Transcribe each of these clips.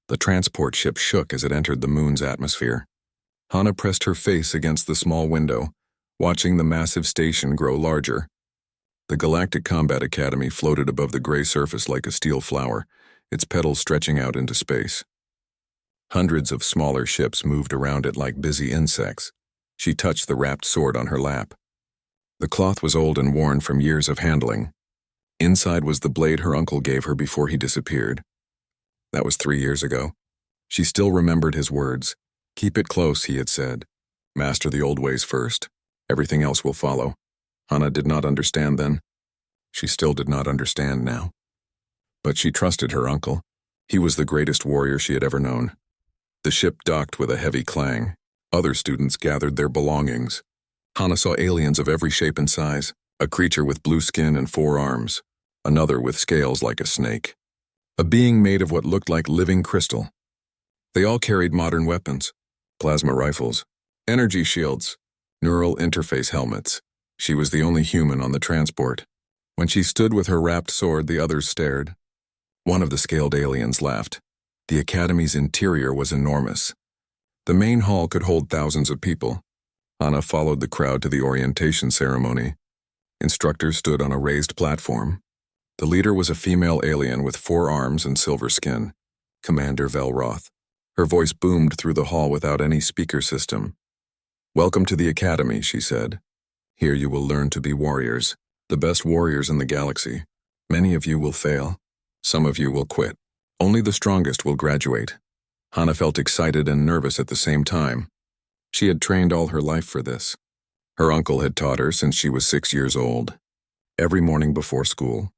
The transport ship shook as it entered the moon's atmosphere. Hana pressed her face against the small window, watching the massive station grow larger. The Galactic Combat Academy floated above the gray surface like a steel flower, its petals stretching out into space. Hundreds of smaller ships moved around it like busy insects. She touched the wrapped sword on her lap. The cloth was old and worn from years of handling. Inside was the blade her uncle gave her before he disappeared. That was 3 years ago. She still remembered his words. "Keep it close," he had said. "Master the old ways first. Everything else will follow." Hana did not understand then. She still did not understand now. But she trusted her uncle. He was the greatest warrior she had ever known. The ship docked with a heavy clang. Other students gathered their belongings. Hana saw aliens of every shape and size, a creature with blue skin and 4 arms, another with scales like a snake, a being made of what looked like living crystal. They all carried modern weapons, plasma rifles, energy shields, neural interface helmets. She was the only human on the transport. When she stood with her wrapped sword, the others stared. One of the scaled aliens laughed. The academy's interior was enormous. The main hall could hold thousands of people. Hana followed the crowd to the orientation ceremony. Instructors stood on a raised platform. The leader was a female alien with 4 arms and silver skin, Commander Velroth. Her voice boomed through the hall without any speaker system. "Welcome to the academy," she said. "Here you will learn to be warriors, the best warriors in the galaxy. Many of you will fail. Some of you will quit. Only the strongest will graduate." Hana felt excited and nervous at the same time. She had trained all her life for this. Her uncle had taught her since she was 6 years old. Every morning before school,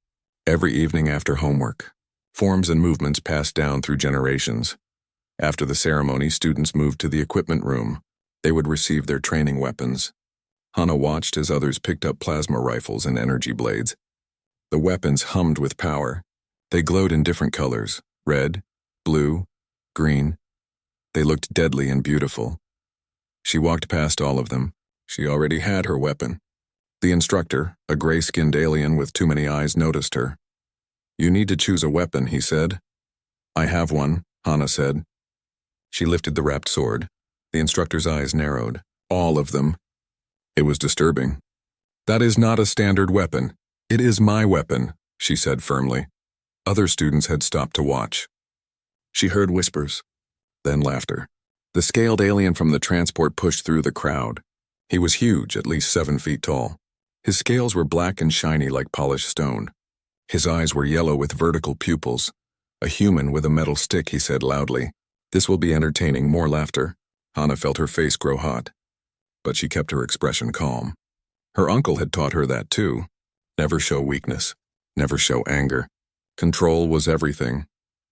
every evening after homework, forms and movements passed down through generations. After the ceremony, students moved to the equipment room. They would receive their training weapons. Hana watched as others picked up plasma rifles and energy blades. The weapons hummed with power. They glowed in different colors: red, blue, green. They looked deadly and beautiful. She walked past all of them. She already had her weapon. The instructor, a gray-skinned alien with too many eyes, noticed her. "You need to choose a weapon," he said. "I have one," Hana said. She lifted the wrapped sword. The instructor's eyes narrowed. All of them. It was disturbing. "That is not a standard weapon. It is my weapon," she said firmly. Other students had stopped to watch. She heard whispers, then laughter. The scaled alien from the transport pushed through the crowd. He was huge, at least 7 feet tall. His scales were black and shiny like polished stone. His eyes were yellow with vertical pupils. "A human with a metal stick," he said loudly. "This will be entertaining." More laughter. Hana felt her face grow hot, but she kept her expression calm. Her uncle had taught her that too. Never show weakness. Never show anger. Control was everything.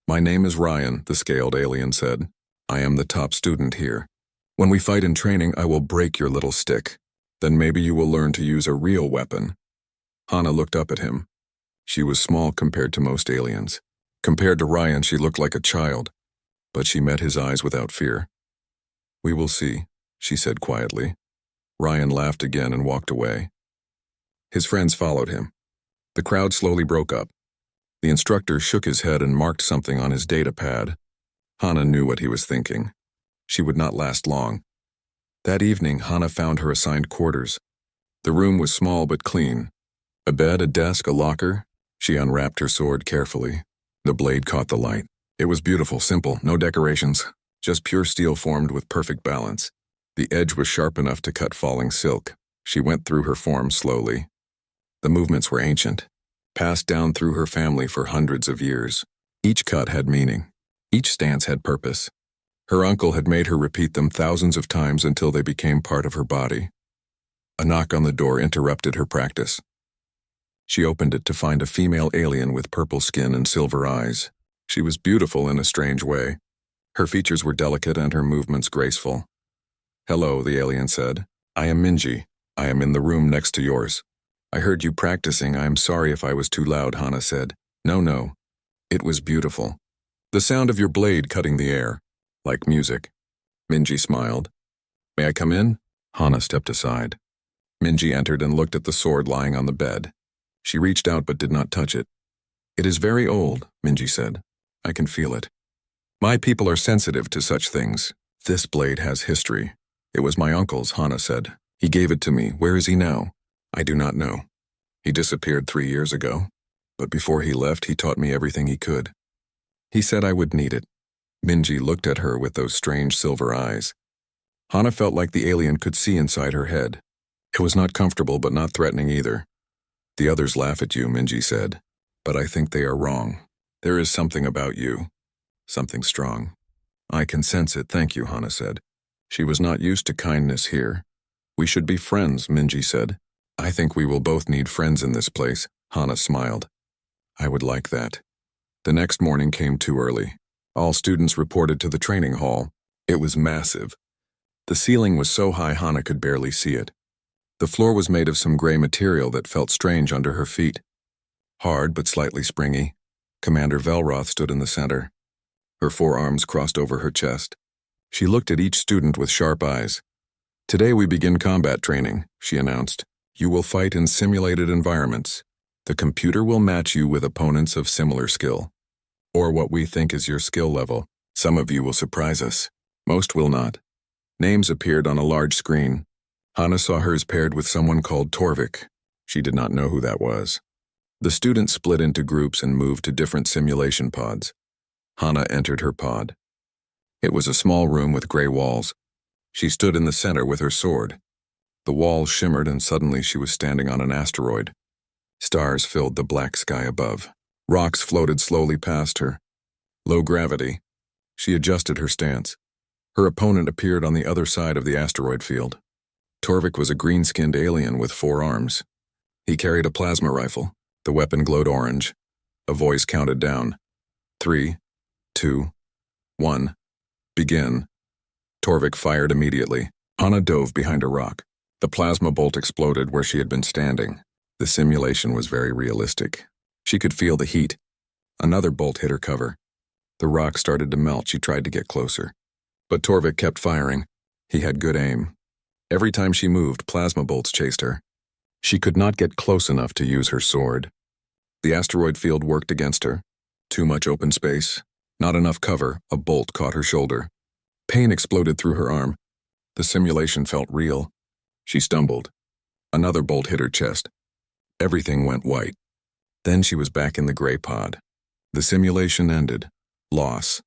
"My name is Ryan," the scaled alien said. "I am the top student here. When we fight in training, I will break your little stick. Then maybe you will learn to use a real weapon." Hana looked up at him. She was small compared to most aliens. Compared to Ryan, she looked like a child, but she met his eyes without fear. "We will see," she said quietly. Ryan laughed again and walked away. His friends followed him. The crowd slowly broke up. The instructor shook his head and marked something on his data pad. Hana knew what he was thinking. She would not last long. That evening, Hana found her assigned quarters. The room was small but clean. A bed, a desk, a locker. She unwrapped her sword carefully. The blade caught the light. It was beautiful, simple, no decorations, just pure steel formed with perfect balance. The edge was sharp enough to cut falling silk. She went through her form slowly. The movements were ancient, passed down through her family for hundreds of years. Each cut had meaning. Each stance had purpose. Her uncle had made her repeat them thousands of times until they became part of her body. A knock on the door interrupted her practice. She opened it to find a female alien with purple skin and silver eyes. She was beautiful in a strange way. Her features were delicate and her movements graceful. "Hello," the alien said. "I am Minji. I am in the room next to yours." "I heard you practicing. I am sorry if I was too loud," Hana said. No. It was beautiful. The sound of your blade cutting the air, like music." Minji smiled. "May I come in?" Hana stepped aside. Minji entered and looked at the sword lying on the bed. She reached out but did not touch it. "It is very old," Minji said. "I can feel it." My people are sensitive to such things. This blade has history. It was my uncle's, Hana said. He gave it to me. Where is he now? I do not know. He disappeared 3 years ago. But before he left, he taught me everything he could. He said I would need it. Minji looked at her with those strange silver eyes. Hana felt like the alien could see inside her head. It was not comfortable but not threatening either. The others laugh at you, Minji said. But I think they are wrong. There is something about you. Something strong. I can sense it, thank you, Hana said. She was not used to kindness here. We should be friends, Minji said. I think we will both need friends in this place, Hana smiled. I would like that. The next morning came too early. All students reported to the training hall. It was massive. The ceiling was so high Hana could barely see it. The floor was made of some gray material that felt strange under her feet. Hard but slightly springy, Commander Velroth stood in the center. Her forearms crossed over her chest. She looked at each student with sharp eyes. Today we begin combat training, she announced. You will fight in simulated environments. The computer will match you with opponents of similar skill. Or what we think is your skill level. Some of you will surprise us. Most will not. Names appeared on a large screen. Hana saw hers paired with someone called Torvik. She did not know who that was. The students split into groups and moved to different simulation pods. Hana entered her pod. It was a small room with gray walls. She stood in the center with her sword. The walls shimmered and suddenly she was standing on an asteroid. Stars filled the black sky above. Rocks floated slowly past her. Low gravity. She adjusted her stance. Her opponent appeared on the other side of the asteroid field. Torvik was a green-skinned alien with 4 arms. He carried a plasma rifle. The weapon glowed orange. A voice counted down. 3, 2, 1. Begin. Torvik fired immediately. Hana dove behind a rock. The plasma bolt exploded where she had been standing. The simulation was very realistic. She could feel the heat. Another bolt hit her cover. The rock started to melt. She tried to get closer. But Torvik kept firing. He had good aim. Every time she moved, plasma bolts chased her. She could not get close enough to use her sword. The asteroid field worked against her. Too much open space. Not enough cover. A bolt caught her shoulder. Pain exploded through her arm. The simulation felt real. She stumbled. Another bolt hit her chest. Everything went white. Then she was back in the gray pod. The simulation ended. Loss.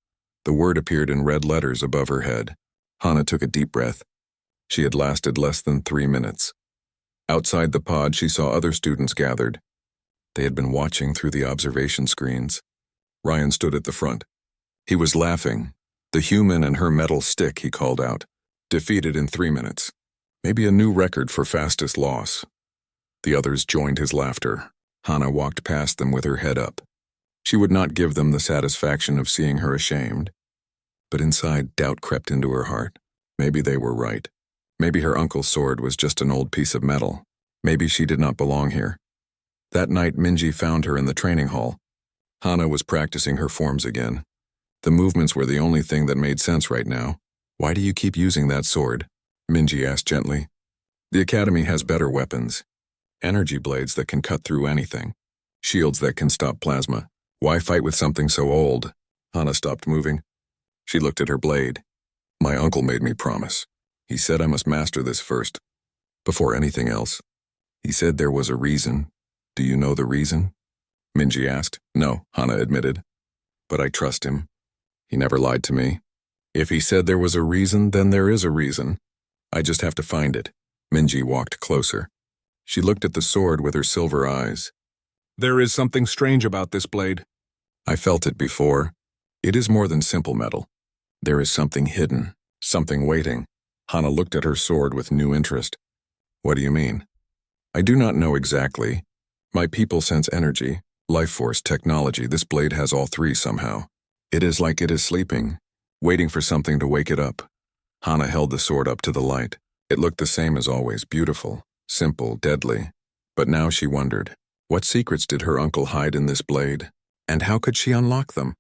The word appeared in red letters above her head. Hana took a deep breath. She had lasted less than 3 minutes. Outside the pod, she saw other students gathered. They had been watching through the observation screens. Ryan stood at the front. He was laughing. The human and her metal stick, he called out. Defeated in 3 minutes. Maybe a new record for fastest loss. The others joined his laughter. Hana walked past them with her head up. She would not give them the satisfaction of seeing her ashamed. But inside, doubt crept into her heart. Maybe they were right. Maybe her uncle's sword was just an old piece of metal. Maybe she did not belong here. That night, Minji found her in the training hall. Hana was practicing her forms again. The movements were the only thing that made sense right now. Why do you keep using that sword? Minji asked gently. The academy has better weapons. Energy blades that can cut through anything. Shields that can stop plasma. Why fight with something so old? Hana stopped moving. She looked at her blade. My uncle made me promise. He said I must master this first, before anything else. He said there was a reason. Do you know the reason? Minji asked. No, Hana admitted. But I trust him. He never lied to me. If he said there was a reason, then there is a reason. I just have to find it. Minji walked closer. She looked at the sword with her silver eyes. There is something strange about this blade. I felt it before. It is more than simple metal. There is something hidden, something waiting. Hana looked at her sword with new interest. What do you mean? I do not know exactly. My people sense energy, life force, technology. This blade has all 3 somehow. It is like it is sleeping, waiting for something to wake it up. Hana held the sword up to the light. It looked the same as always, beautiful, simple, deadly. But now she wondered, what secrets did her uncle hide in this blade? And how could she unlock them?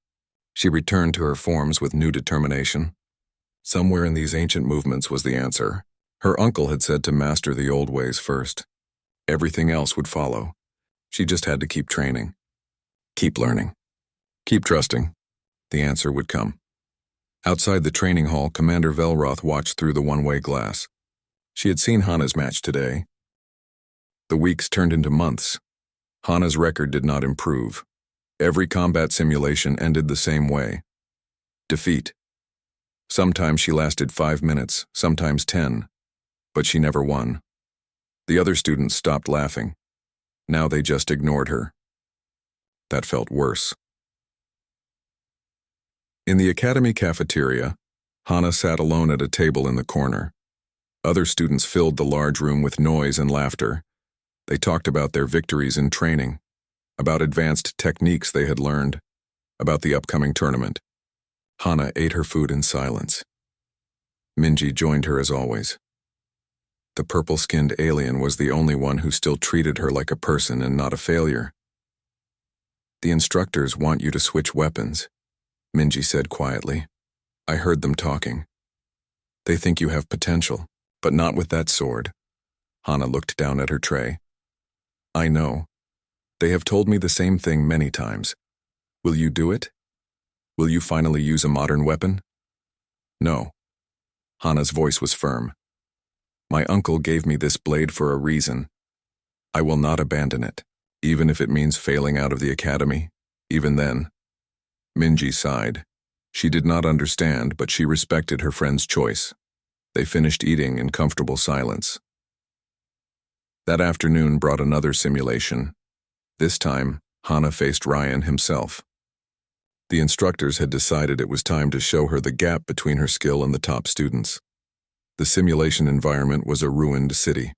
She returned to her forms with new determination. Somewhere in these ancient movements was the answer. Her uncle had said to master the old ways first. Everything else would follow. She just had to keep training. Keep learning. Keep trusting. The answer would come. Outside the training hall, Commander Velroth watched through the one-way glass. She had seen Hana's match today. The weeks turned into months. Hana's record did not improve. Every combat simulation ended the same way. Defeat. Sometimes she lasted 5 minutes, sometimes 10, but she never won. The other students stopped laughing. Now they just ignored her. That felt worse. In the academy cafeteria, Hana sat alone at a table in the corner. Other students filled the large room with noise and laughter. They talked about their victories in training, about advanced techniques they had learned, about the upcoming tournament. Hana ate her food in silence. Minji joined her as always. The purple-skinned alien was the only one who still treated her like a person and not a failure. "The instructors want you to switch weapons," Minji said quietly. "I heard them talking. They think you have potential, but not with that sword." Hana looked down at her tray. "I know. They have told me the same thing many times. Will you do it? Will you finally use a modern weapon?" "No." Hana's voice was firm. "My uncle gave me this blade for a reason. I will not abandon it, even if it means failing out of the academy, even then." Minji sighed. She did not understand, but she respected her friend's choice. They finished eating in comfortable silence. That afternoon brought another simulation. This time, Hana faced Ryan himself. The instructors had decided it was time to show her the gap between her skill and the top students. The simulation environment was a ruined city.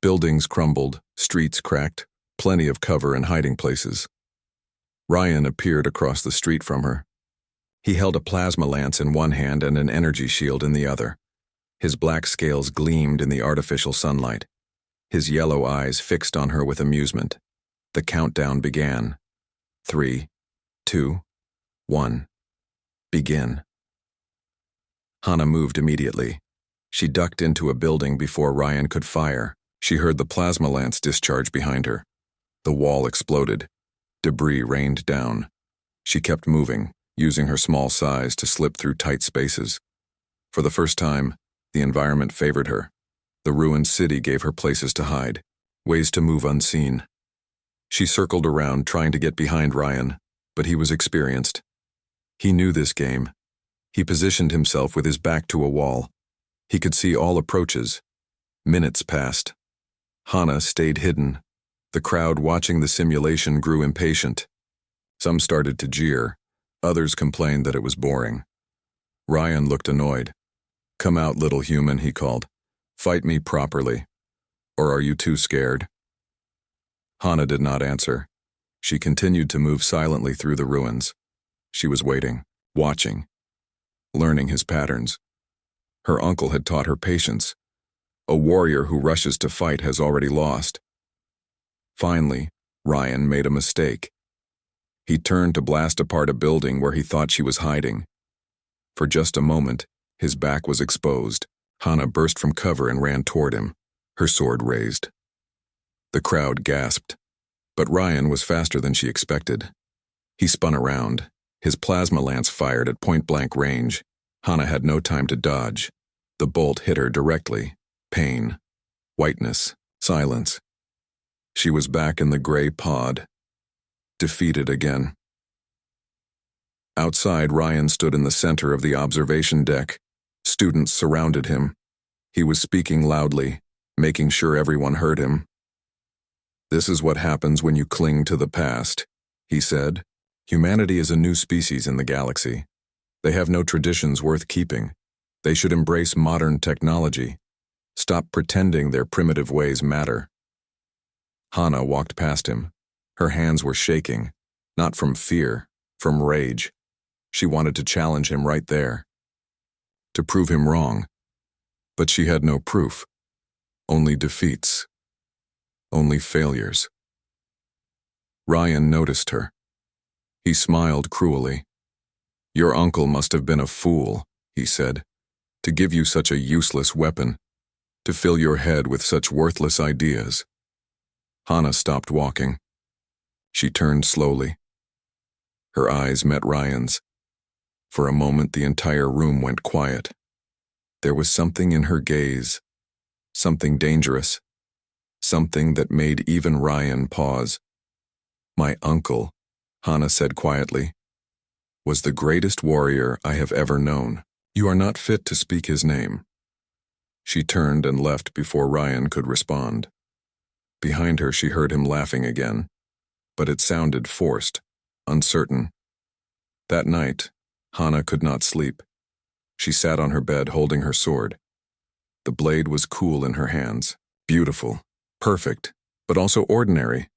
Buildings crumbled, streets cracked, plenty of cover and hiding places. Ryan appeared across the street from her. He held a plasma lance in one hand and an energy shield in the other. His black scales gleamed in the artificial sunlight. His yellow eyes fixed on her with amusement. The countdown began. 3, 2, 1. Begin. Hana moved immediately. She ducked into a building before Ryan could fire. She heard the plasma lance discharge behind her. The wall exploded. Debris rained down. She kept moving, using her small size to slip through tight spaces. For the first time, the environment favored her. The ruined city gave her places to hide, ways to move unseen. She circled around, trying to get behind Ryan, but he was experienced. He knew this game. He positioned himself with his back to a wall. He could see all approaches. Minutes passed. Hana stayed hidden. The crowd watching the simulation grew impatient. Some started to jeer. Others complained that it was boring. Ryan looked annoyed. "Come out, little human," he called. "Fight me properly. Or are you too scared?" Hana did not answer. She continued to move silently through the ruins. She was waiting, watching, learning his patterns. Her uncle had taught her patience. A warrior who rushes to fight has already lost. Finally, Ryan made a mistake. He turned to blast apart a building where he thought she was hiding. For just a moment, his back was exposed. Hana burst from cover and ran toward him, her sword raised. The crowd gasped, but Ryan was faster than she expected. He spun around. His plasma lance fired at point-blank range. Hana had no time to dodge. The bolt hit her directly. Pain, whiteness, silence. She was back in the gray pod, defeated again. Outside, Ryan stood in the center of the observation deck. Students surrounded him. He was speaking loudly, making sure everyone heard him. "This is what happens when you cling to the past," he said. "Humanity is a new species in the galaxy. They have no traditions worth keeping. They should embrace modern technology. Stop pretending their primitive ways matter." Hana walked past him. Her hands were shaking, not from fear, from rage. She wanted to challenge him right there, to prove him wrong. But she had no proof. Only defeats. Only failures. Ryan noticed her. He smiled cruelly. "Your uncle must have been a fool," he said, "to give you such a useless weapon, to fill your head with such worthless ideas." Hana stopped walking. She turned slowly. Her eyes met Ryan's. For a moment, the entire room went quiet. There was something in her gaze, something dangerous, something that made even Ryan pause. My uncle, Hana said quietly, was the greatest warrior I have ever known. You are not fit to speak his name. She turned and left before Ryan could respond. Behind her, she heard him laughing again, but it sounded forced, uncertain. That night, Hana could not sleep. She sat on her bed holding her sword. The blade was cool in her hands. Beautiful, perfect, but also ordinary.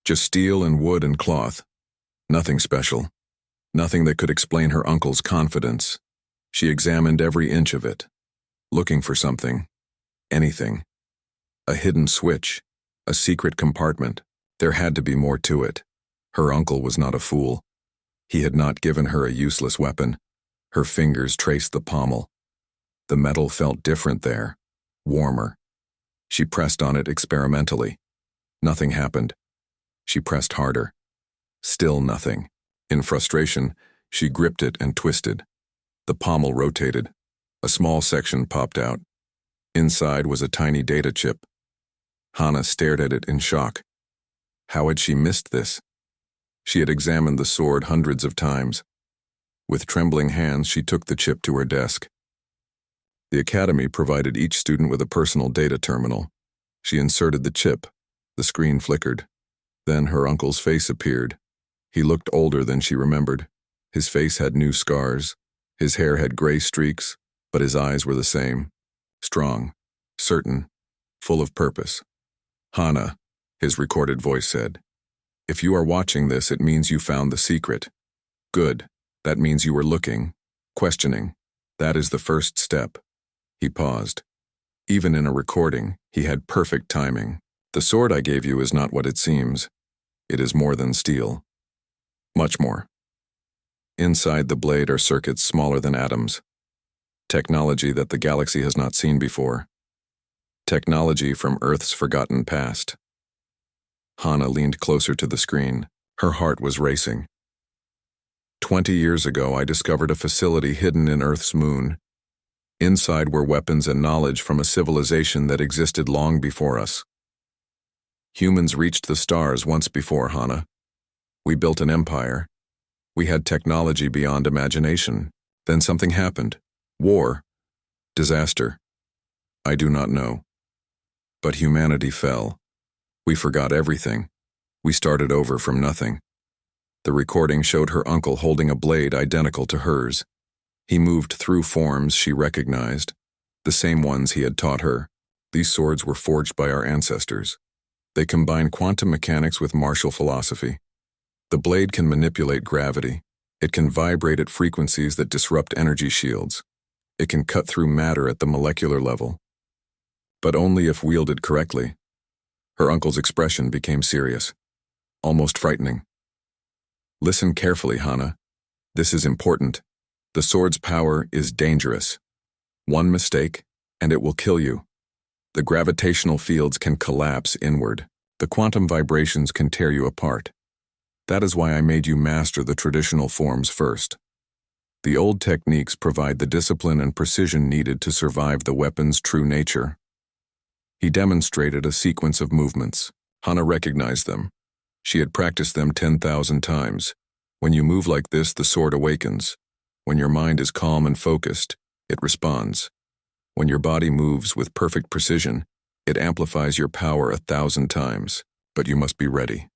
Just steel and wood and cloth. Nothing special. Nothing that could explain her uncle's confidence. She examined every inch of it, looking for something, anything. A hidden switch, a secret compartment. There had to be more to it. Her uncle was not a fool. He had not given her a useless weapon. Her fingers traced the pommel. The metal felt different there, warmer. She pressed on it experimentally. Nothing happened. She pressed harder. Still nothing. In frustration, she gripped it and twisted. The pommel rotated. A small section popped out. Inside was a tiny data chip. Hana stared at it in shock. How had she missed this? She had examined the sword hundreds of times. With trembling hands, she took the chip to her desk. The academy provided each student with a personal data terminal. She inserted the chip. The screen flickered. Then her uncle's face appeared. He looked older than she remembered. His face had new scars. His hair had gray streaks, but his eyes were the same. Strong, certain, full of purpose. Hana, his recorded voice said, if you are watching this, it means you found the secret. Good. That means you were looking, questioning. That is the first step. He paused. Even in a recording, he had perfect timing. The sword I gave you is not what it seems. It is more than steel. Much more. Inside the blade are circuits smaller than atoms. Technology that the galaxy has not seen before. Technology from Earth's forgotten past. Hana leaned closer to the screen. Her heart was racing. 20 years ago, I discovered a facility hidden in Earth's moon. Inside were weapons and knowledge from a civilization that existed long before us. Humans reached the stars once before, Hana. We built an empire. We had technology beyond imagination. Then something happened. War. Disaster. I do not know. But humanity fell. We forgot everything. We started over from nothing. The recording showed her uncle holding a blade identical to hers. He moved through forms she recognized, the same ones he had taught her. These swords were forged by our ancestors. They combine quantum mechanics with martial philosophy. The blade can manipulate gravity. It can vibrate at frequencies that disrupt energy shields. It can cut through matter at the molecular level. But only if wielded correctly. Her uncle's expression became serious, almost frightening. Listen carefully, Hana. This is important. The sword's power is dangerous. One mistake, and it will kill you. The gravitational fields can collapse inward. The quantum vibrations can tear you apart. That is why I made you master the traditional forms first. The old techniques provide the discipline and precision needed to survive the weapon's true nature. He demonstrated a sequence of movements. Hana recognized them. She had practiced them 10,000 times. When you move like this, the sword awakens. When your mind is calm and focused, it responds. When your body moves with perfect precision, it amplifies your power 1,000 times. But you must be ready.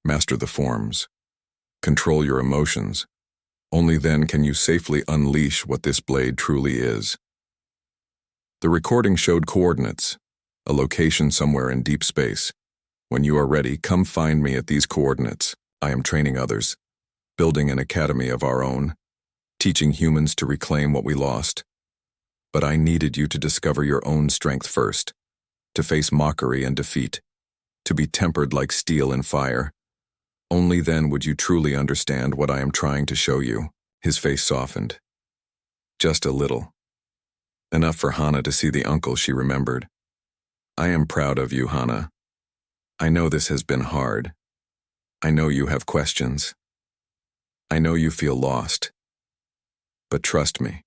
Master the forms. Control your emotions. Only then can you safely unleash what this blade truly is. The recording showed coordinates, a location somewhere in deep space. When you are ready, come find me at these coordinates. I am training others, building an academy of our own, teaching humans to reclaim what we lost. But I needed you to discover your own strength first, to face mockery and defeat, to be tempered like steel in fire. Only then would you truly understand what I am trying to show you. His face softened. Just a little. Enough for Hana to see the uncle she remembered. I am proud of you, Hana. I know this has been hard. I know you have questions. I know you feel lost. But trust me,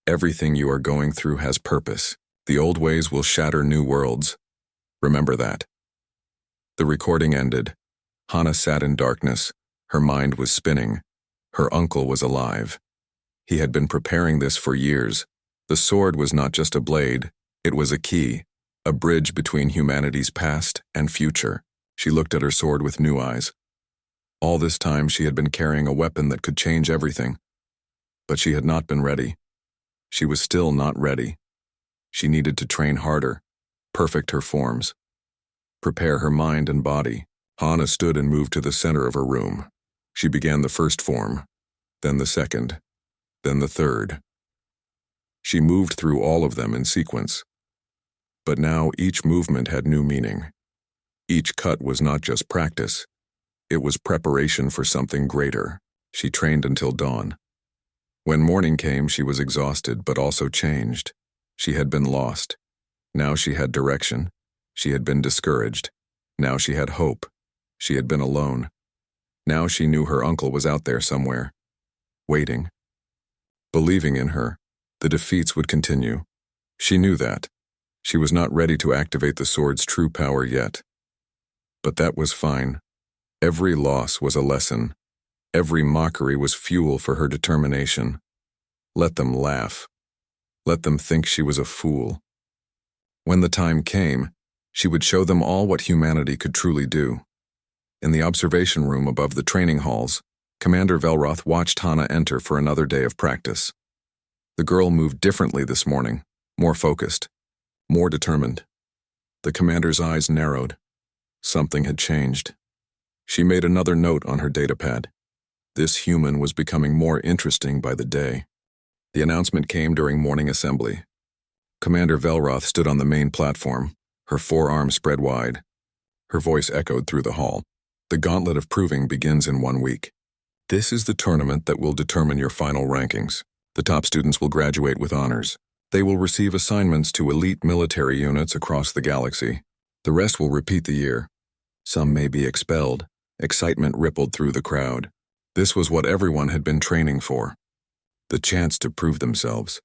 everything you are going through has purpose. The old ways will shatter new worlds. Remember that." The recording ended. Hana sat in darkness. Her mind was spinning. Her uncle was alive. He had been preparing this for years. The sword was not just a blade, it was a key, a bridge between humanity's past and future. She looked at her sword with new eyes. All this time she had been carrying a weapon that could change everything. But she had not been ready. She was still not ready. She needed to train harder, perfect her forms, prepare her mind and body. Hana stood and moved to the center of her room. She began the first form, then the second, then the third. She moved through all of them in sequence. But now each movement had new meaning. Each cut was not just practice. It was preparation for something greater. She trained until dawn. When morning came, she was exhausted, but also changed. She had been lost. Now she had direction. She had been discouraged. Now she had hope. She had been alone. Now she knew her uncle was out there somewhere, waiting, believing in her. The defeats would continue. She knew that. She was not ready to activate the sword's true power yet. But that was fine. Every loss was a lesson. Every mockery was fuel for her determination. Let them laugh. Let them think she was a fool. When the time came, she would show them all what humanity could truly do. In the observation room above the training halls, Commander Velroth watched Hana enter for another day of practice. The girl moved differently this morning, more focused, more determined. The commander's eyes narrowed. Something had changed. She made another note on her datapad. This human was becoming more interesting by the day. The announcement came during morning assembly. Commander Velroth stood on the main platform, her forearms spread wide. Her voice echoed through the hall. "The gauntlet of proving begins in 1 week. This is the tournament that will determine your final rankings. The top students will graduate with honors. They will receive assignments to elite military units across the galaxy. The rest will repeat the year. Some may be expelled." Excitement rippled through the crowd. This was what everyone had been training for. The chance to prove themselves,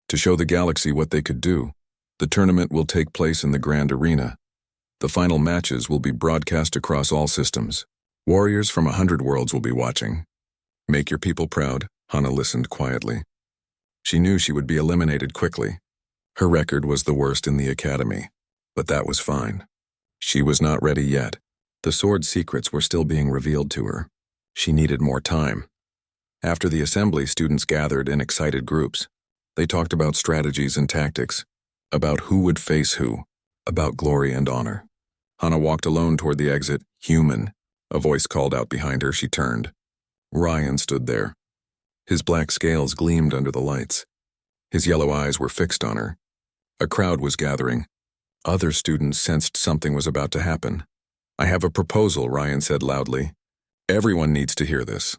to show the galaxy what they could do. The tournament will take place in the Grand Arena. The final matches will be broadcast across all systems. Warriors from 100 worlds will be watching. Make your people proud, Hana listened quietly. She knew she would be eliminated quickly. Her record was the worst in the academy, but that was fine. She was not ready yet. The sword's secrets were still being revealed to her. She needed more time. After the assembly, students gathered in excited groups. They talked about strategies and tactics, about who would face who, about glory and honor. Hana walked alone toward the exit. "Human," a voice called out behind her. She turned. Ryan stood there. His black scales gleamed under the lights. His yellow eyes were fixed on her. A crowd was gathering. Other students sensed something was about to happen. "I have a proposal," Ryan said loudly. "Everyone needs to hear this."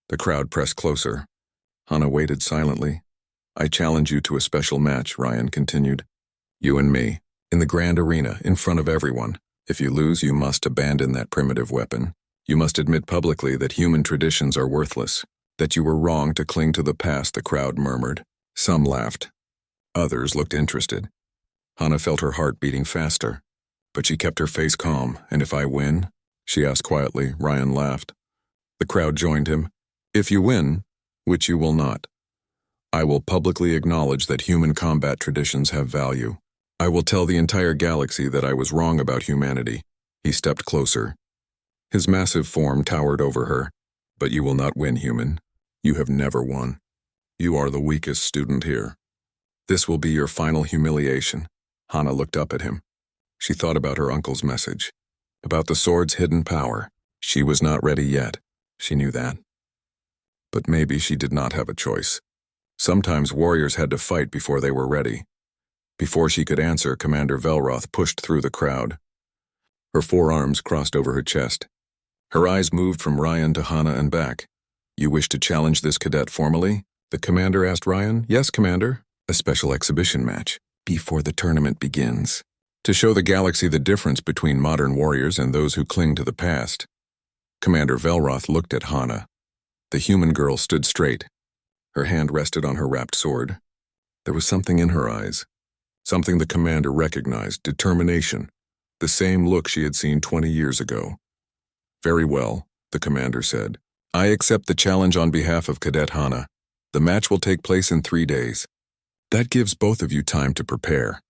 The crowd pressed closer. Hana waited silently. "I challenge you to a special match," Ryan continued. "You and me, in the Grand Arena, in front of everyone. If you lose, you must abandon that primitive weapon. You must admit publicly that human traditions are worthless, that you were wrong to cling to the past," the crowd murmured. Some laughed. Others looked interested. Hana felt her heart beating faster. But she kept her face calm. "And if I win?" she asked quietly. Ryan laughed. The crowd joined him. "If you win, which you will not, I will publicly acknowledge that human combat traditions have value. I will tell the entire galaxy that I was wrong about humanity." He stepped closer. His massive form towered over her. "But you will not win, human. You have never won. You are the weakest student here. This will be your final humiliation." Hana looked up at him. She thought about her uncle's message, about the sword's hidden power. She was not ready yet. She knew that. But maybe she did not have a choice. Sometimes warriors had to fight before they were ready. Before she could answer, Commander Velroth pushed through the crowd. Her forearms crossed over her chest. Her eyes moved from Ryan to Hana and back. "You wish to challenge this cadet formally?" the commander asked Ryan. "Yes, Commander." "A special exhibition match, before the tournament begins, to show the galaxy the difference between modern warriors and those who cling to the past." Commander Velroth looked at Hana. The human girl stood straight. Her hand rested on her wrapped sword. There was something in her eyes. Something the commander recognized, determination. The same look she had seen 20 years ago. "Very well," the commander said. "I accept the challenge on behalf of Cadet Hana. The match will take place in 3 days. That gives both of you time to prepare."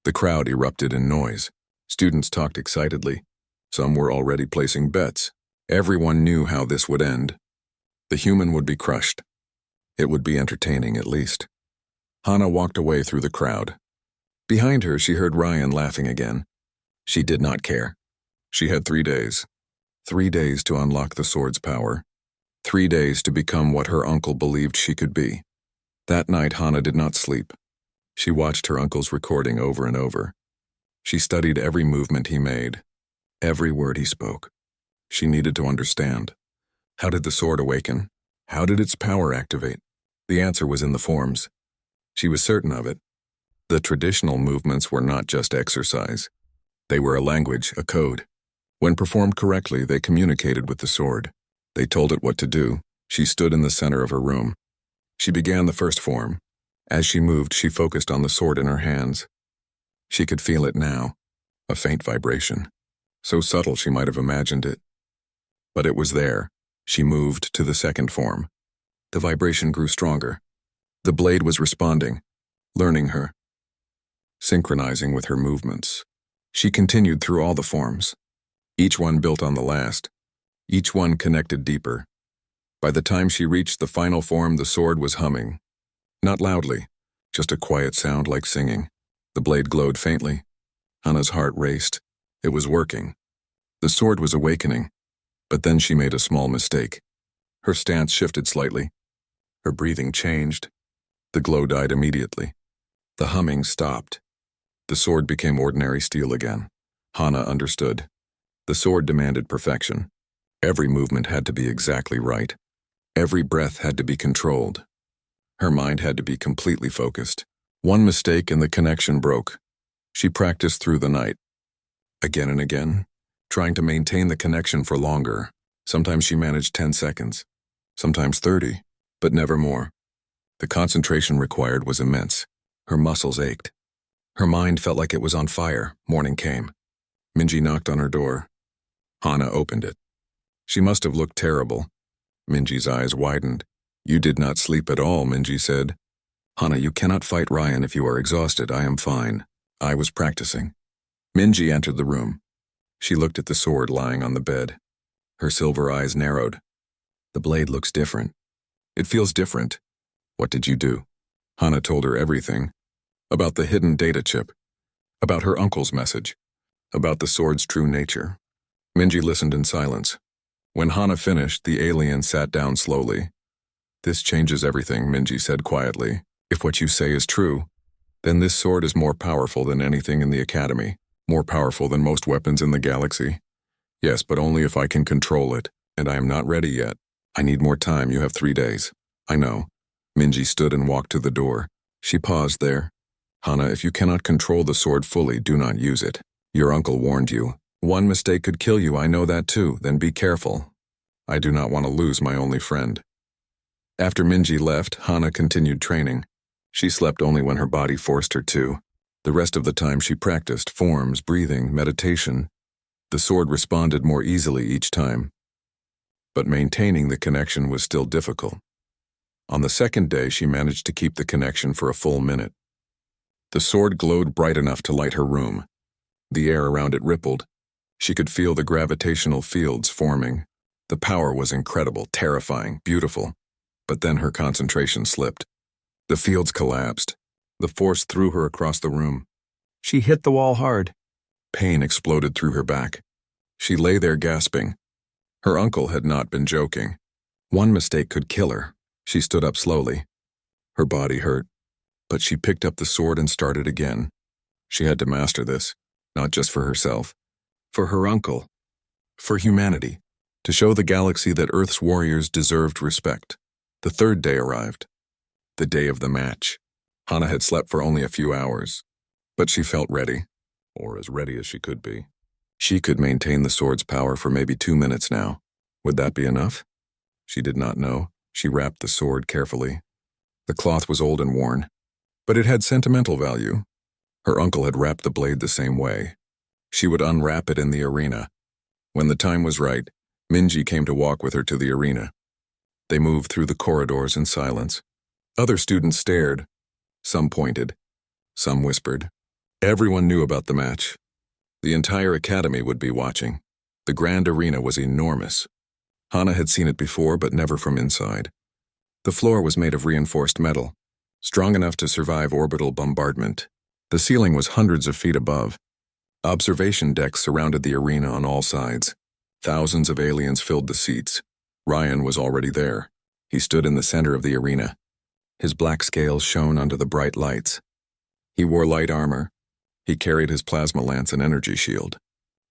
The crowd erupted in noise. Students talked excitedly. Some were already placing bets. Everyone knew how this would end. The human would be crushed. It would be entertaining, at least. Hana walked away through the crowd. Behind her, she heard Ryan laughing again. She did not care. She had 3 days. 3 days to unlock the sword's power. 3 days to become what her uncle believed she could be. That night, Hana did not sleep. She watched her uncle's recording over and over. She studied every movement he made, every word he spoke. She needed to understand. How did the sword awaken? How did its power activate? The answer was in the forms. She was certain of it. The traditional movements were not just exercise. They were a language, a code. When performed correctly, they communicated with the sword. They told it what to do. She stood in the center of her room. She began the first form. As she moved, she focused on the sword in her hands. She could feel it now, a faint vibration. So subtle she might have imagined it. But it was there. She moved to the second form. The vibration grew stronger. The blade was responding, learning her, synchronizing with her movements. She continued through all the forms. Each one built on the last. Each one connected deeper. By the time she reached the final form, the sword was humming. Not loudly, just a quiet sound like singing. The blade glowed faintly. Hana's heart raced. It was working. The sword was awakening. But then she made a small mistake. Her stance shifted slightly. Her breathing changed. The glow died immediately. The humming stopped. The sword became ordinary steel again. Hana understood. The sword demanded perfection. Every movement had to be exactly right. Every breath had to be controlled. Her mind had to be completely focused. One mistake and the connection broke. She practiced through the night. Again and again, trying to maintain the connection for longer. Sometimes she managed 10 seconds, sometimes 30, but never more. The concentration required was immense. Her muscles ached. Her mind felt like it was on fire. Morning came. Minji knocked on her door. Hana opened it. She must have looked terrible. Minji's eyes widened. "You did not sleep at all," Minji said. "Hana, you cannot fight Ryan if you are exhausted. I am fine. I was practicing." Minji entered the room. She looked at the sword lying on the bed. Her silver eyes narrowed. "The blade looks different. It feels different. What did you do?" Hana told her everything. About the hidden data chip. About her uncle's message. About the sword's true nature. Minji listened in silence. When Hana finished, the alien sat down slowly. "This changes everything," Minji said quietly. "If what you say is true, then this sword is more powerful than anything in the academy. More powerful than most weapons in the galaxy. Yes, but only if I can control it, and I am not ready yet. I need more time. You have 3 days." "I know." Minji stood and walked to the door. She paused there. "Hana, if you cannot control the sword fully, do not use it. Your uncle warned you. One mistake could kill you, I know that too. Then be careful. I do not want to lose my only friend." After Minji left, Hana continued training. She slept only when her body forced her to. The rest of the time she practiced forms, breathing, meditation. The sword responded more easily each time. But maintaining the connection was still difficult. On the second day, she managed to keep the connection for a full minute. The sword glowed bright enough to light her room. The air around it rippled. She could feel the gravitational fields forming. The power was incredible, terrifying, beautiful. But then her concentration slipped. The fields collapsed. The force threw her across the room. She hit the wall hard. Pain exploded through her back. She lay there gasping. Her uncle had not been joking. One mistake could kill her. She stood up slowly. Her body hurt, but she picked up the sword and started again. She had to master this, not just for herself, for her uncle, for humanity, to show the galaxy that Earth's warriors deserved respect. The third day arrived, the day of the match. Hana had slept for only a few hours, but she felt ready, or as ready as she could be. She could maintain the sword's power for maybe 2 minutes now. Would that be enough? She did not know. She wrapped the sword carefully. The cloth was old and worn, but it had sentimental value. Her uncle had wrapped the blade the same way. She would unwrap it in the arena. When the time was right, Minji came to walk with her to the arena. They moved through the corridors in silence. Other students stared. Some pointed. Some whispered. Everyone knew about the match. The entire academy would be watching. The grand arena was enormous. Hana had seen it before, but never from inside. The floor was made of reinforced metal, strong enough to survive orbital bombardment. The ceiling was hundreds of feet above. Observation decks surrounded the arena on all sides. Thousands of aliens filled the seats. Ryan was already there. He stood in the center of the arena. His black scales shone under the bright lights. He wore light armor. He carried his plasma lance and energy shield.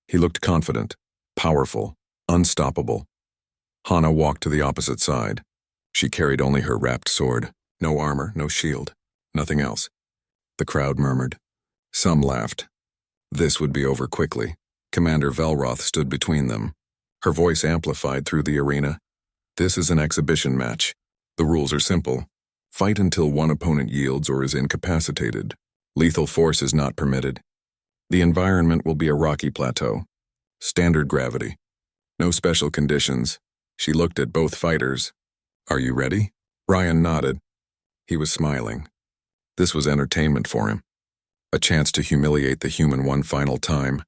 He looked confident, powerful, unstoppable. Hana walked to the opposite side. She carried only her wrapped sword. No armor, no shield, nothing else. The crowd murmured. Some laughed. This would be over quickly. Commander Velroth stood between them. Her voice amplified through the arena. This is an exhibition match. The rules are simple. Fight until one opponent yields or is incapacitated. Lethal force is not permitted. The environment will be a rocky plateau. Standard gravity. No special conditions. She looked at both fighters. Are you ready? Ryan nodded. He was smiling. This was entertainment for him. A chance to humiliate the human one final time.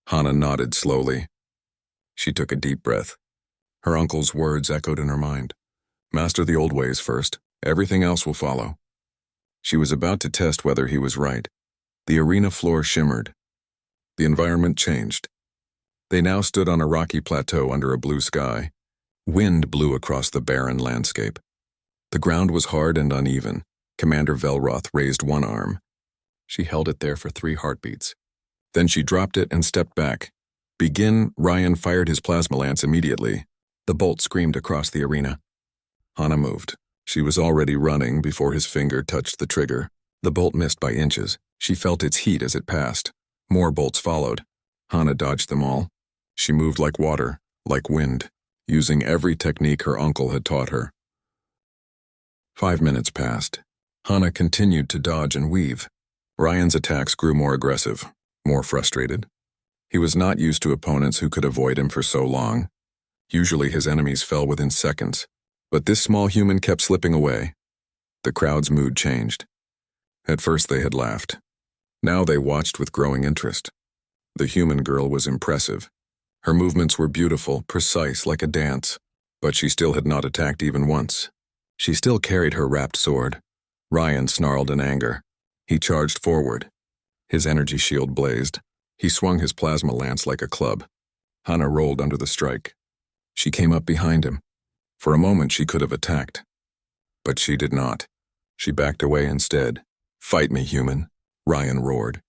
Hana nodded slowly. She took a deep breath. Her uncle's words echoed in her mind. Master the old ways first. Everything else will follow. She was about to test whether he was right. The arena floor shimmered. The environment changed. They now stood on a rocky plateau under a blue sky. Wind blew across the barren landscape. The ground was hard and uneven. Commander Velroth raised one arm. She held it there for 3 heartbeats. Then she dropped it and stepped back. Begin, Ryan fired his plasma lance immediately. The bolt screamed across the arena. Hana moved. She was already running before his finger touched the trigger. The bolt missed by inches. She felt its heat as it passed. More bolts followed. Hana dodged them all. She moved like water, like wind, using every technique her uncle had taught her. 5 minutes passed. Hana continued to dodge and weave. Ryan's attacks grew more aggressive, more frustrated. He was not used to opponents who could avoid him for so long. Usually his enemies fell within seconds, but this small human kept slipping away. The crowd's mood changed. At first they had laughed. Now they watched with growing interest. The human girl was impressive. Her movements were beautiful, precise like a dance, but she still had not attacked even once. She still carried her wrapped sword. Ryan snarled in anger. He charged forward. His energy shield blazed. He swung his plasma lance like a club. Hana rolled under the strike. She came up behind him. For a moment she could have attacked. But she did not. She backed away instead. Fight me, human, Ryan roared.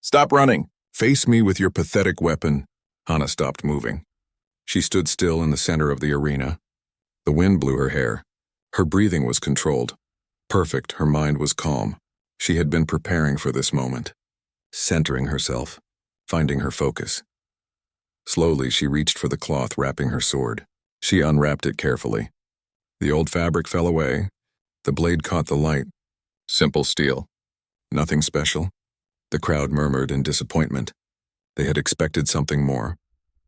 Stop running! Face me with your pathetic weapon. Hana stopped moving. She stood still in the center of the arena. The wind blew her hair. Her breathing was controlled. Perfect, her mind was calm. She had been preparing for this moment. Centering herself, finding her focus. Slowly she reached for the cloth wrapping her sword. She unwrapped it carefully. The old fabric fell away. The blade caught the light. Simple steel. Nothing special. The crowd murmured in disappointment. They had expected something more.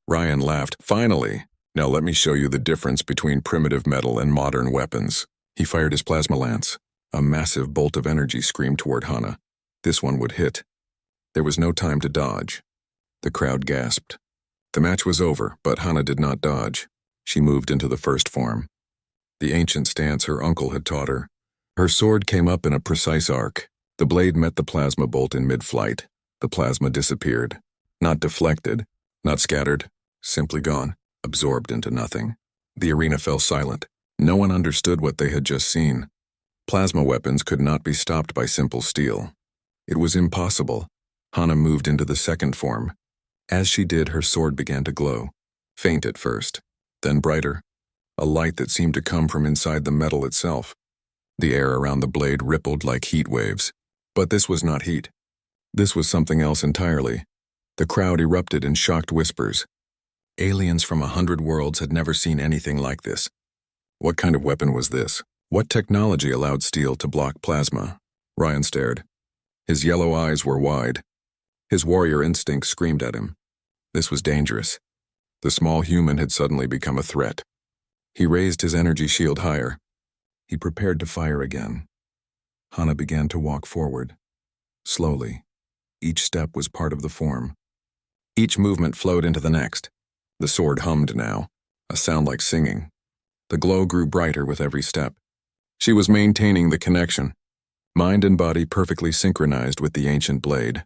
Ryan laughed. Finally! Now let me show you the difference between primitive metal and modern weapons. He fired his plasma lance. A massive bolt of energy screamed toward Hana. This one would hit. There was no time to dodge. The crowd gasped. The match was over, but Hana did not dodge. She moved into the first form. The ancient stance her uncle had taught her. Her sword came up in a precise arc. The blade met the plasma bolt in mid-flight. The plasma disappeared. Not deflected, not scattered, simply gone, absorbed into nothing. The arena fell silent. No one understood what they had just seen. Plasma weapons could not be stopped by simple steel. It was impossible. Hana moved into the second form. As she did, her sword began to glow. Faint at first, then brighter. A light that seemed to come from inside the metal itself. The air around the blade rippled like heat waves. But this was not heat. This was something else entirely. The crowd erupted in shocked whispers. Aliens from 100 worlds had never seen anything like this. What kind of weapon was this? What technology allowed steel to block plasma? Ryan stared. His yellow eyes were wide. His warrior instinct screamed at him. This was dangerous. The small human had suddenly become a threat. He raised his energy shield higher. He prepared to fire again. Hana began to walk forward. Slowly. Each step was part of the form. Each movement flowed into the next. The sword hummed now, a sound like singing. The glow grew brighter with every step. She was maintaining the connection, mind and body perfectly synchronized with the ancient blade.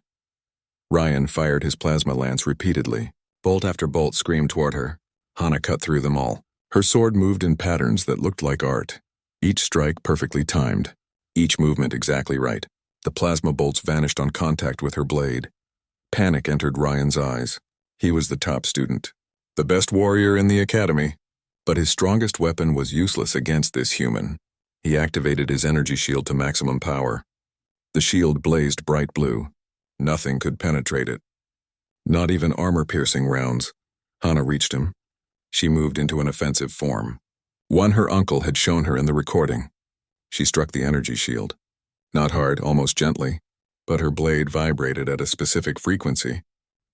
Ryan fired his plasma lance repeatedly. Bolt after bolt screamed toward her. Hana cut through them all. Her sword moved in patterns that looked like art. Each strike perfectly timed. Each movement exactly right. The plasma bolts vanished on contact with her blade. Panic entered Ryan's eyes. He was the top student, the best warrior in the academy. But his strongest weapon was useless against this human. He activated his energy shield to maximum power. The shield blazed bright blue. Nothing could penetrate it. Not even armor-piercing rounds. Hana reached him. She moved into an offensive form. One her uncle had shown her in the recording. She struck the energy shield. Not hard, almost gently, but her blade vibrated at a specific frequency.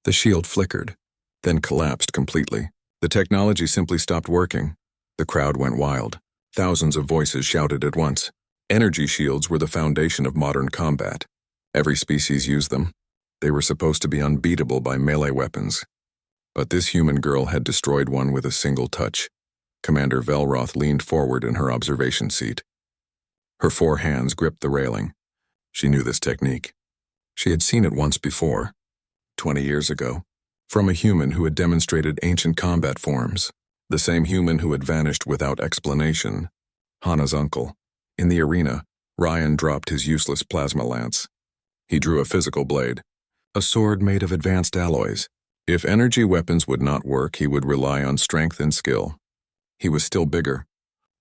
The shield flickered, then collapsed completely. The technology simply stopped working. The crowd went wild. Thousands of voices shouted at once. Energy shields were the foundation of modern combat. Every species used them. They were supposed to be unbeatable by melee weapons. But this human girl had destroyed one with a single touch. Commander Velroth leaned forward in her observation seat. Her 4 hands gripped the railing. She knew this technique. She had seen it once before, 20 years ago, from a human who had demonstrated ancient combat forms, the same human who had vanished without explanation, Hana's uncle. In the arena, Ryan dropped his useless plasma lance. He drew a physical blade, a sword made of advanced alloys. If energy weapons would not work, he would rely on strength and skill. He was still bigger,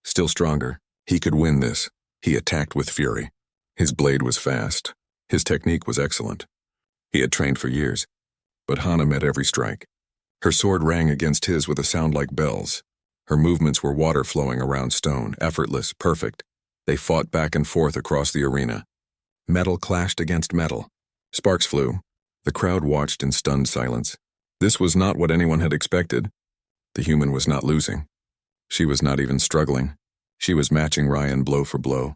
still stronger. He could win this. He attacked with fury. His blade was fast. His technique was excellent. He had trained for years. But Hana met every strike. Her sword rang against his with a sound like bells. Her movements were water flowing around stone, effortless, perfect. They fought back and forth across the arena. Metal clashed against metal. Sparks flew. The crowd watched in stunned silence. This was not what anyone had expected. The human was not losing. She was not even struggling. She was matching Ryan blow for blow.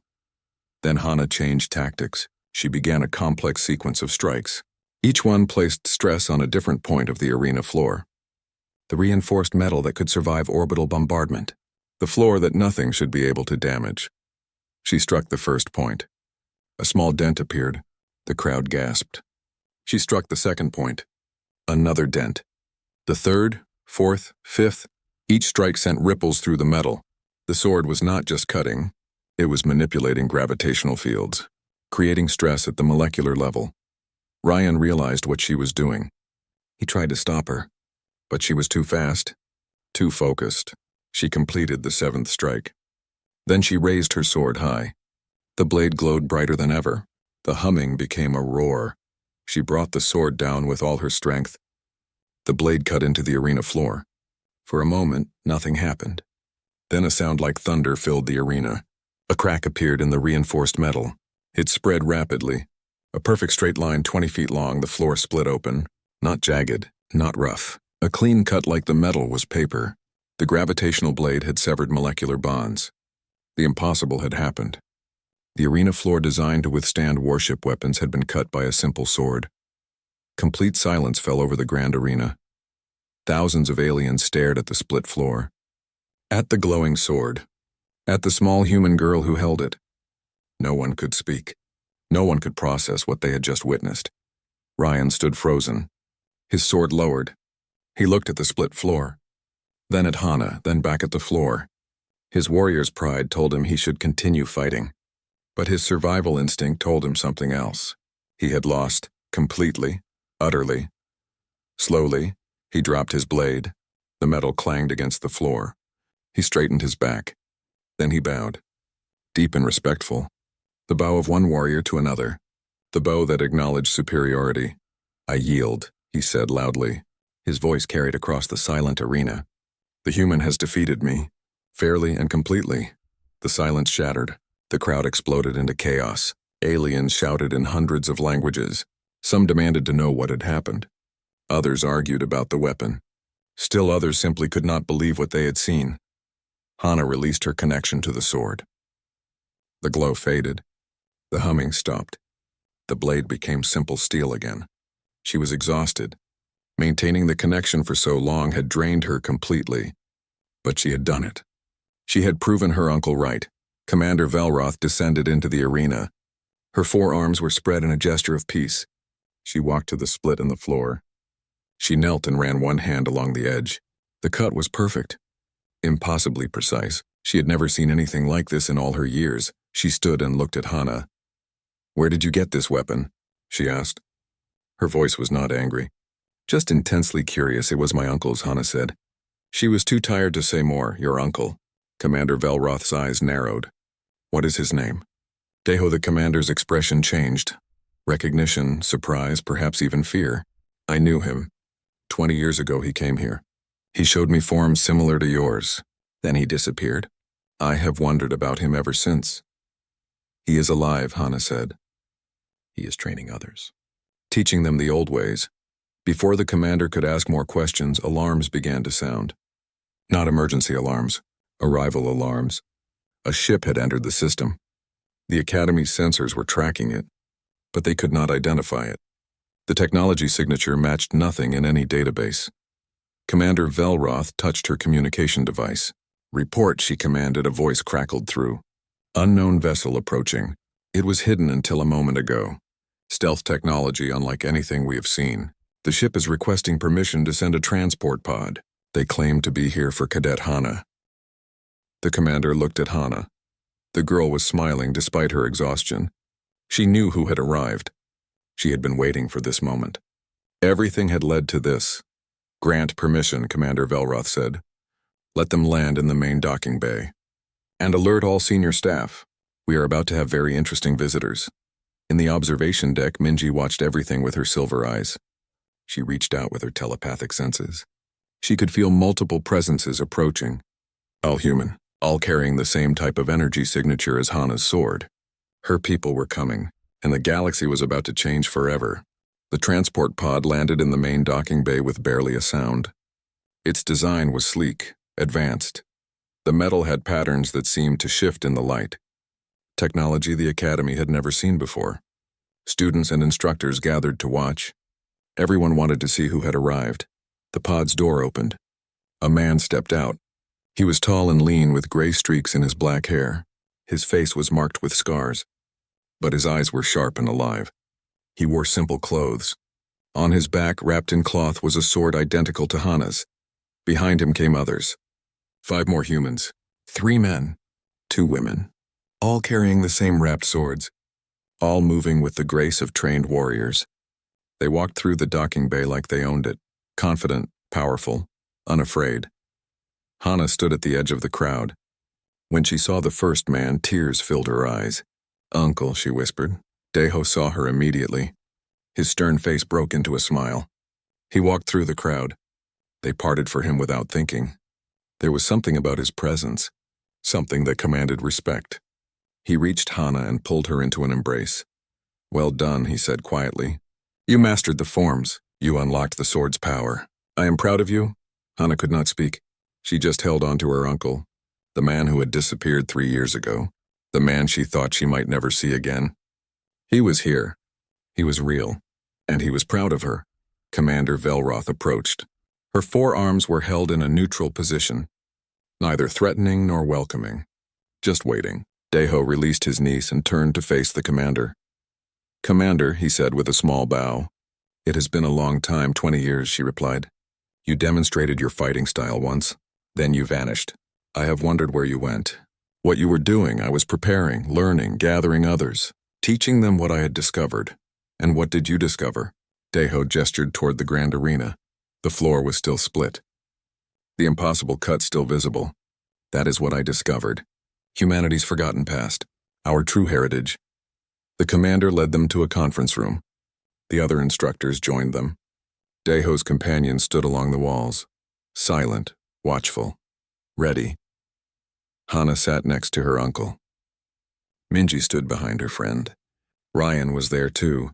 Then Hana changed tactics. She began a complex sequence of strikes. Each one placed stress on a different point of the arena floor. The reinforced metal that could survive orbital bombardment. The floor that nothing should be able to damage. She struck the first point. A small dent appeared. The crowd gasped. She struck the second point. Another dent. The third, fourth, fifth. Each strike sent ripples through the metal. The sword was not just cutting. It was manipulating gravitational fields, creating stress at the molecular level. Ryan realized what she was doing. He tried to stop her, but she was too fast, too focused. She completed the 7th strike. Then she raised her sword high. The blade glowed brighter than ever. The humming became a roar. She brought the sword down with all her strength. The blade cut into the arena floor. For a moment, nothing happened. Then a sound like thunder filled the arena. A crack appeared in the reinforced metal. It spread rapidly. A perfect straight line 20 feet long, the floor split open. Not jagged, not rough. A clean cut like the metal was paper. The gravitational blade had severed molecular bonds. The impossible had happened. The arena floor designed to withstand warship weapons had been cut by a simple sword. Complete silence fell over the grand arena. Thousands of aliens stared at the split floor. At the glowing sword. At the small human girl who held it. No one could speak. No one could process what they had just witnessed. Ryan stood frozen. His sword lowered. He looked at the split floor. Then at Hana, then back at the floor. His warrior's pride told him he should continue fighting. But his survival instinct told him something else. He had lost, completely, utterly. Slowly, he dropped his blade. The metal clanged against the floor. He straightened his back. Then he bowed. Deep and respectful. The bow of one warrior to another. The bow that acknowledged superiority. "I yield," he said loudly. His voice carried across the silent arena. "The human has defeated me, fairly and completely. The silence shattered. The crowd exploded into chaos. Aliens shouted in hundreds of languages. Some demanded to know what had happened. Others argued about the weapon. Still others simply could not believe what they had seen. Hana released her connection to the sword. The glow faded. The humming stopped. The blade became simple steel again. She was exhausted. Maintaining the connection for so long had drained her completely. But she had done it. She had proven her uncle right. Commander Velroth descended into the arena. Her forearms were spread in a gesture of peace. She walked to the split in the floor. She knelt and ran one hand along the edge. The cut was perfect. Impossibly precise. She had never seen anything like this in all her years. She stood and looked at Hana. "Where did you get this weapon?" she asked. Her voice was not angry. "Just intensely curious. It was my uncle's," Hana said. She was too tired to say more. "Your uncle." Commander Velroth's eyes narrowed. "What is his name?" Deho the commander's expression changed. Recognition, surprise, perhaps even fear. "I knew him. 20 years ago he came here. He showed me forms similar to yours. Then he disappeared. I have wondered about him ever since." "He is alive," Hana said. "He is training others, teaching them the old ways." Before the commander could ask more questions, alarms began to sound. Not emergency alarms, arrival alarms. A ship had entered the system. The Academy's sensors were tracking it, but they could not identify it. The technology signature matched nothing in any database. Commander Velroth touched her communication device. "Report," she commanded, a voice crackled through. "Unknown vessel approaching. It was hidden until a moment ago. Stealth technology unlike anything we have seen. The ship is requesting permission to send a transport pod. They claim to be here for Cadet Hana." The commander looked at Hana. The girl was smiling despite her exhaustion. She knew who had arrived. She had been waiting for this moment. Everything had led to this. "Grant permission," Commander Velroth said. "Let them land in the main docking bay. And alert all senior staff. We are about to have very interesting visitors." In the observation deck, Minji watched everything with her silver eyes. She reached out with her telepathic senses. She could feel multiple presences approaching. All human, all carrying the same type of energy signature as Hana's sword. Her people were coming, and the galaxy was about to change forever. The transport pod landed in the main docking bay with barely a sound. Its design was sleek, advanced. The metal had patterns that seemed to shift in the light. Technology the Academy had never seen before. Students and instructors gathered to watch. Everyone wanted to see who had arrived. The pod's door opened. A man stepped out. He was tall and lean with gray streaks in his black hair. His face was marked with scars, but his eyes were sharp and alive. He wore simple clothes. On his back, wrapped in cloth, was a sword identical to Hana's. Behind him came others. 5 more humans, 3 men, 2 women, all carrying the same wrapped swords, all moving with the grace of trained warriors. They walked through the docking bay like they owned it, confident, powerful, unafraid. Hana stood at the edge of the crowd. When she saw the first man, tears filled her eyes. "Uncle," she whispered. Deho saw her immediately. His stern face broke into a smile. He walked through the crowd. They parted for him without thinking. There was something about his presence, something that commanded respect. He reached Hana and pulled her into an embrace. "Well done," he said quietly. "You mastered the forms. You unlocked the sword's power. I am proud of you." Hana could not speak. She just held on to her uncle, the man who had disappeared 3 years ago, the man she thought she might never see again. He was here. He was real. And he was proud of her. Commander Velroth approached. Her forearms were held in a neutral position, neither threatening nor welcoming, just waiting. Deho released his niece and turned to face the commander. "Commander," he said with a small bow. "It has been a long time, 20 years, she replied. "You demonstrated your fighting style once. Then you vanished. I have wondered where you went. What you were doing. I was preparing, learning, gathering others, teaching them what I had discovered. And what did you discover?" Deho gestured toward the grand arena. The floor was still split. The impossible cut still visible. "That is what I discovered. Humanity's forgotten past. Our true heritage." The commander led them to a conference room. The other instructors joined them. Deho's companions stood along the walls, silent, watchful, ready. Hana sat next to her uncle. Minji stood behind her friend. Ryan was there too.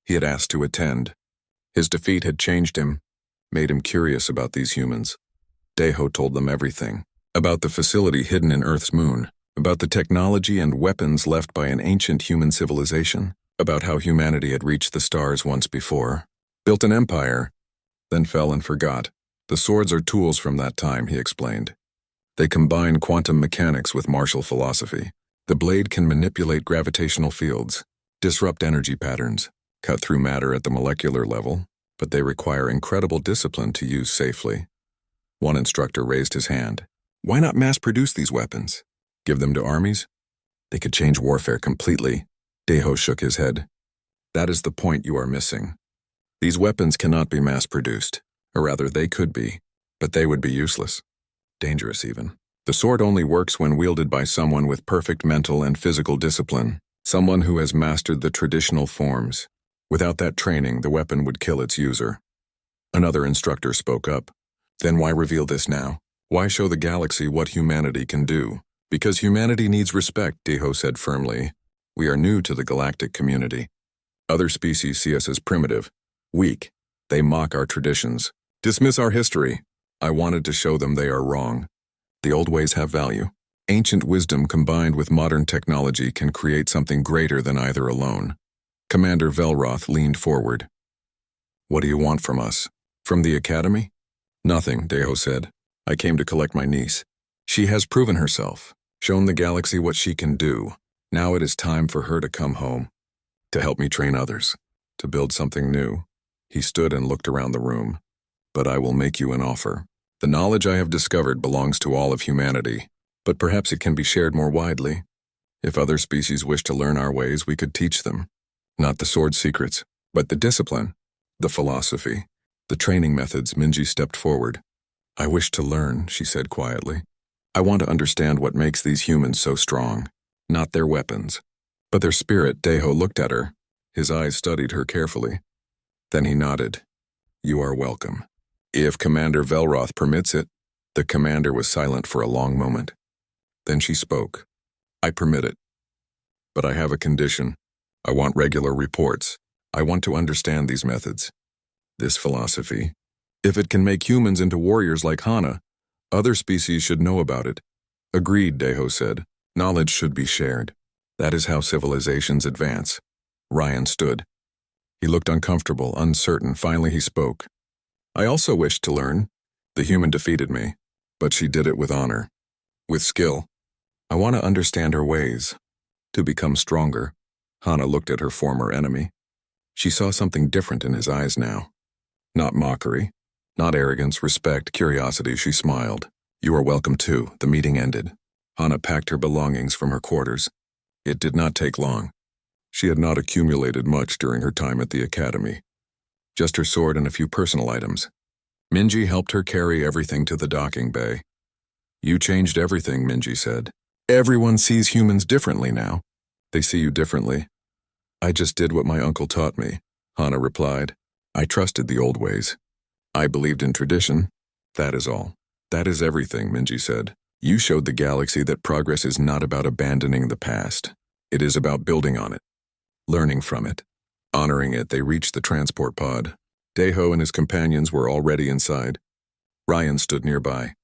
He had asked to attend. His defeat had changed him, made him curious about these humans. Daeho told them everything. About the facility hidden in Earth's moon. About the technology and weapons left by an ancient human civilization. About how humanity had reached the stars once before. Built an empire, then fell and forgot. The swords are tools from that time, he explained. They combine quantum mechanics with martial philosophy. The blade can manipulate gravitational fields, disrupt energy patterns, cut through matter at the molecular level, but they require incredible discipline to use safely. One instructor raised his hand. Why not mass-produce these weapons? Give them to armies? They could change warfare completely. Daeho shook his head. That is the point you are missing. These weapons cannot be mass-produced, or rather they could be, but they would be useless. Dangerous even. The sword only works when wielded by someone with perfect mental and physical discipline, someone who has mastered the traditional forms. Without that training, the weapon would kill its user. Another instructor spoke up. Then why reveal this now? Why show the galaxy what humanity can do? Because humanity needs respect, Daeho said firmly. We are new to the galactic community. Other species see us as primitive, weak. They mock our traditions, dismiss our history. I wanted to show them they are wrong. The old ways have value. Ancient wisdom combined with modern technology can create something greater than either alone. Commander Velroth leaned forward. What do you want from us? From the academy? Nothing, Daeho said. I came to collect my niece. She has proven herself, shown the galaxy what she can do. Now it is time for her to come home, to help me train others, to build something new. He stood and looked around the room. But I will make you an offer. The knowledge I have discovered belongs to all of humanity, but perhaps it can be shared more widely. If other species wish to learn our ways, we could teach them. Not the sword secrets, but the discipline, the philosophy, the training methods. Minji stepped forward. I wish to learn, she said quietly. I want to understand what makes these humans so strong. Not their weapons, but their spirit. Daeho looked at her. His eyes studied her carefully. Then he nodded. You are welcome. If Commander Velroth permits it. The commander was silent for a long moment. Then she spoke. I permit it. But I have a condition. I want regular reports. I want to understand these methods. This philosophy. If it can make humans into warriors like Hana, other species should know about it. Agreed, Daeho said. Knowledge should be shared. That is how civilizations advance. Ryan stood. He looked uncomfortable, uncertain. Finally he spoke. I also wished to learn. The human defeated me, but she did it with honor, with skill. I want to understand her ways, to become stronger. Hana looked at her former enemy. She saw something different in his eyes now. Not mockery, not arrogance, respect, curiosity. She smiled. You are welcome too. The meeting ended. Hana packed her belongings from her quarters. It did not take long. She had not accumulated much during her time at the academy. Just her sword and a few personal items. Minji helped her carry everything to the docking bay. You changed everything, Minji said. Everyone sees humans differently now. They see you differently. I just did what my uncle taught me, Hana replied. I trusted the old ways. I believed in tradition. That is all. That is everything, Minji said. You showed the galaxy that progress is not about abandoning the past. It is about building on it, learning from it. Honoring it, they reached the transport pod. Daeho and his companions were already inside. Ryan stood nearby.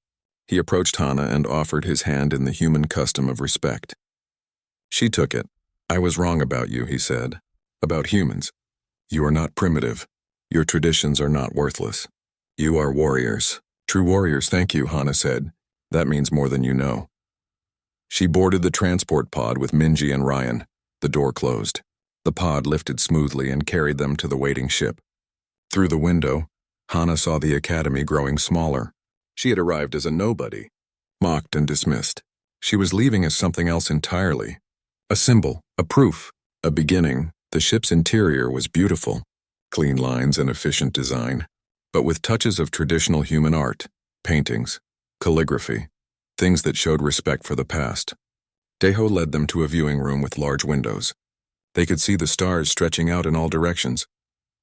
He approached Hana and offered his hand in the human custom of respect. She took it. I was wrong about you, he said. About humans. You are not primitive. Your traditions are not worthless. You are warriors. True warriors, thank you, Hana said. That means more than you know. She boarded the transport pod with Minji and Ryan. The door closed. The pod lifted smoothly and carried them to the waiting ship. Through the window, Hana saw the academy growing smaller. She had arrived as a nobody, mocked and dismissed. She was leaving as something else entirely. A symbol, a proof, a beginning. The ship's interior was beautiful, clean lines and efficient design, but with touches of traditional human art, paintings, calligraphy, things that showed respect for the past. Daeho led them to a viewing room with large windows. They could see the stars stretching out in all directions.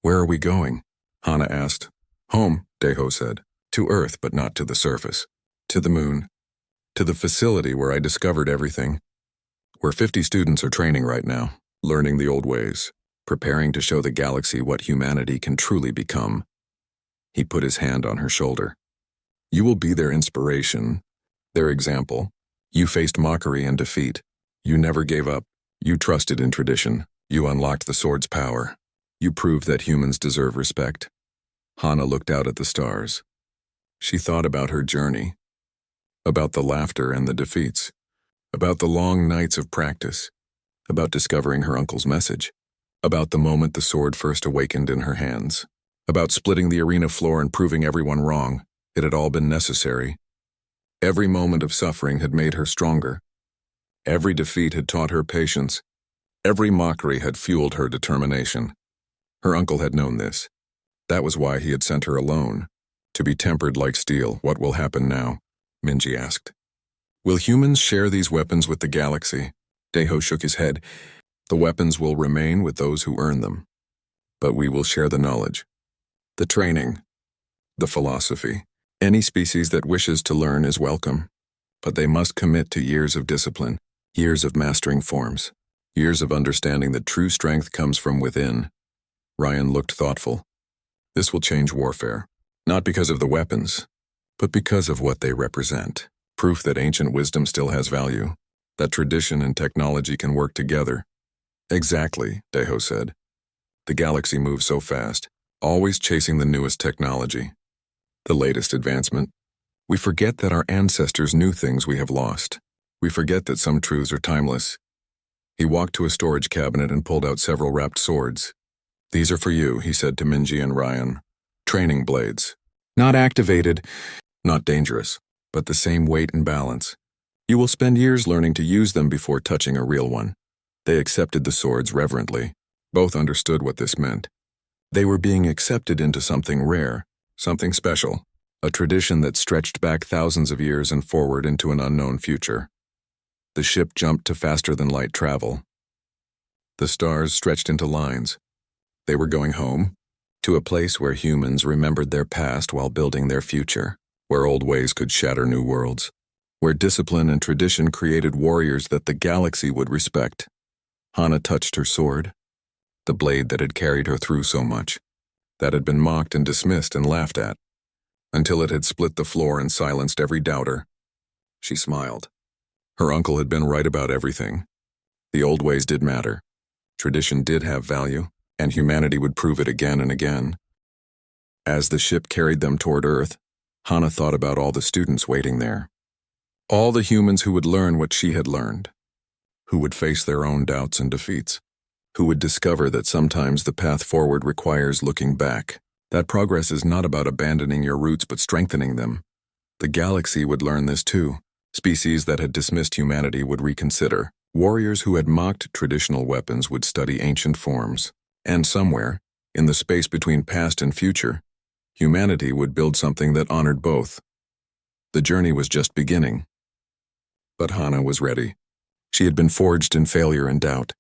Where are we going? Hana asked. Home, Daeho said. To Earth, but not to the surface. To the moon. To the facility where I discovered everything. Where 50 students are training right now, learning the old ways, preparing to show the galaxy what humanity can truly become. He put his hand on her shoulder. You will be their inspiration, their example. You faced mockery and defeat. You never gave up. You trusted in tradition. You unlocked the sword's power. You proved that humans deserve respect. Hana looked out at the stars. She thought about her journey, about the laughter and the defeats, about the long nights of practice, about discovering her uncle's message, about the moment the sword first awakened in her hands, about splitting the arena floor and proving everyone wrong. It had all been necessary. Every moment of suffering had made her stronger. Every defeat had taught her patience. Every mockery had fueled her determination. Her uncle had known this. That was why he had sent her alone. To be tempered like steel. What will happen now? Minji asked. Will humans share these weapons with the galaxy? Deho shook his head. The weapons will remain with those who earn them. But we will share the knowledge, the training, the philosophy. Any species that wishes to learn is welcome, but they must commit to years of discipline, years of mastering forms, years of understanding that true strength comes from within. Ryan looked thoughtful. This will change warfare, not because of the weapons, but because of what they represent. Proof that ancient wisdom still has value, that tradition and technology can work together. Exactly, Deho said. The galaxy moves so fast, always chasing the newest technology, the latest advancement. We forget that our ancestors knew things we have lost. We forget that some truths are timeless. He walked to a storage cabinet and pulled out several wrapped swords. These are for you, he said to Minji and Ryan. Training blades. Not activated, not dangerous, but the same weight and balance. You will spend years learning to use them before touching a real one. They accepted the swords reverently. Both understood what this meant. They were being accepted into something rare, something special, a tradition that stretched back thousands of years and forward into an unknown future. The ship jumped to faster-than-light travel. The stars stretched into lines. They were going home, to a place where humans remembered their past while building their future, where old ways could shatter new worlds, where discipline and tradition created warriors that the galaxy would respect. Hana touched her sword, the blade that had carried her through so much, that had been mocked and dismissed and laughed at, until it had split the floor and silenced every doubter. She smiled. Her uncle had been right about everything. The old ways did matter. Tradition did have value, and humanity would prove it again and again. As the ship carried them toward Earth, Hana thought about all the students waiting there. All the humans who would learn what she had learned, who would face their own doubts and defeats, who would discover that sometimes the path forward requires looking back, that progress is not about abandoning your roots but strengthening them. The galaxy would learn this too. Species that had dismissed humanity would reconsider. Warriors who had mocked traditional weapons would study ancient forms. And somewhere, in the space between past and future, humanity would build something that honored both. The journey was just beginning. But Hana was ready. She had been forged in failure and doubt.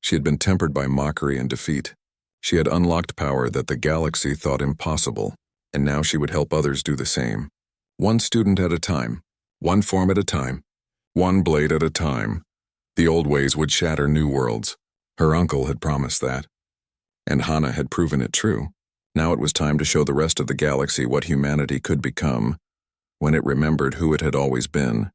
She had been tempered by mockery and defeat. She had unlocked power that the galaxy thought impossible, and now she would help others do the same. One student at a time, one form at a time, one blade at a time. The old ways would shatter new worlds. Her uncle had promised that. And Hana had proven it true. Now it was time to show the rest of the galaxy what humanity could become when it remembered who it had always been.